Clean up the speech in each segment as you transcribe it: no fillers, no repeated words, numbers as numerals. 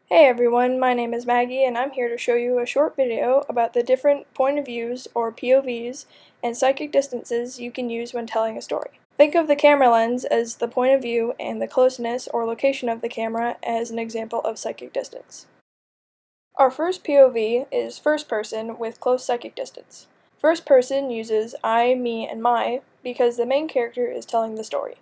Hey everyone, my name is Maggie and I'm here to show you a short video about the different point of views, or POVs, and psychic distances you can use when telling a story. Think of the camera lens as the point of view and the closeness or location of the camera as an example of psychic distance. Our first POV is first person with close psychic distance. First person uses I, me, and my because the main character is telling the story.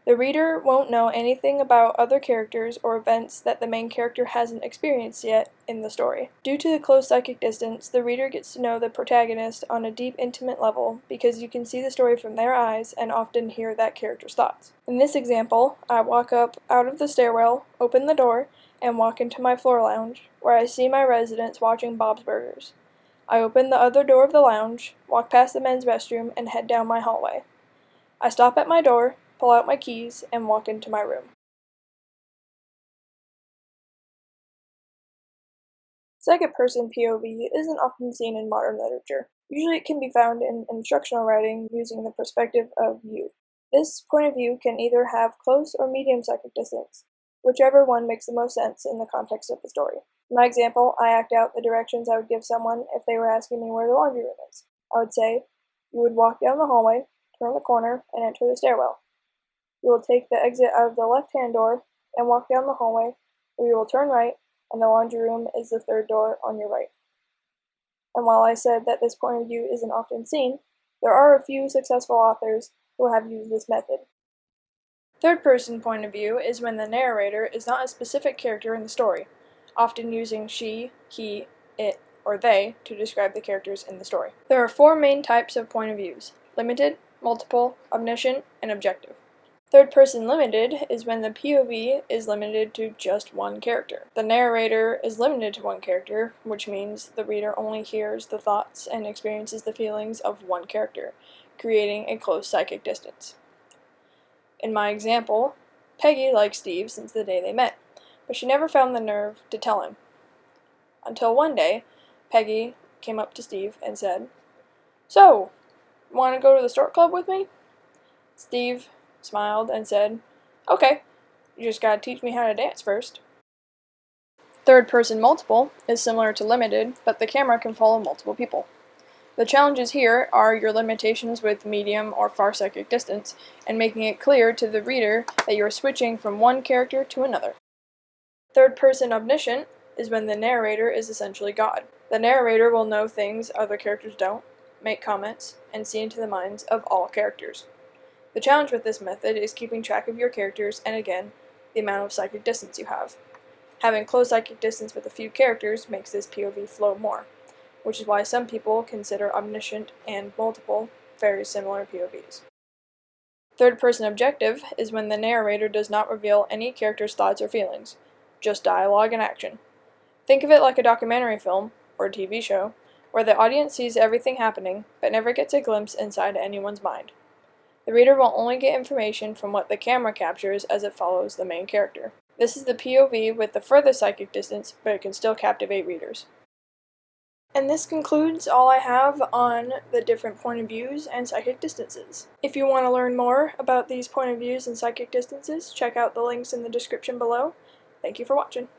The reader won't know anything about other characters or events that the main character hasn't experienced yet in the story. Due to the close psychic distance, the reader gets to know the protagonist on a deep, intimate level because you can see the story from their eyes and often hear that character's thoughts. In this example, I walk up out of the stairwell, open the door, and walk into my floor lounge, where I see my residents watching Bob's Burgers. I open the other door of the lounge, walk past the men's restroom, and head down my hallway. I stop at my door, pull out my keys, and walk into my room. Second-person POV isn't often seen in modern literature. Usually it can be found in instructional writing using the perspective of you. This point of view can either have close or medium psychic distance, whichever one makes the most sense in the context of the story. In my example, I act out the directions I would give someone if they were asking me where the laundry room is. I would say, you would walk down the hallway, turn the corner, and enter the stairwell. You will take the exit out of the left-hand door and walk down the hallway, where you will turn right, and the laundry room is the third door on your right. And while I said that this point of view isn't often seen, there are a few successful authors who have used this method. Third-person point of view is when the narrator is not a specific character in the story, often using she, he, it, or they to describe the characters in the story. There are four main types of point of views: limited, multiple, omniscient, and objective. Third-person limited is when the POV is limited to just one character. The narrator is limited to one character, which means the reader only hears the thoughts and experiences the feelings of one character, creating a close psychic distance. In my example, Peggy liked Steve since the day they met, but she never found the nerve to tell him. Until one day, Peggy came up to Steve and said, "So, want to go to the stork club with me?" Steve smiled and said, "Okay, you just gotta teach me how to dance first." Third-person multiple is similar to limited, but the camera can follow multiple people. The challenges here are your limitations with medium or far psychic distance, and making it clear to the reader that you are switching from one character to another. Third-person omniscient is when the narrator is essentially God. The narrator will know things other characters don't, make comments, and see into the minds of all characters. The challenge with this method is keeping track of your characters and, again, the amount of psychic distance you have. Having close psychic distance with a few characters makes this POV flow more, which is why some people consider omniscient and multiple very similar POVs. Third-person objective is when the narrator does not reveal any character's thoughts or feelings, just dialogue and action. Think of it like a documentary film, or a TV show, where the audience sees everything happening, but never gets a glimpse inside anyone's mind. The reader will only get information from what the camera captures as it follows the main character. This is the POV with the furthest psychic distance, but it can still captivate readers. And this concludes all I have on the different point of views and psychic distances. If you want to learn more about these point of views and psychic distances, check out the links in the description below. Thank you for watching.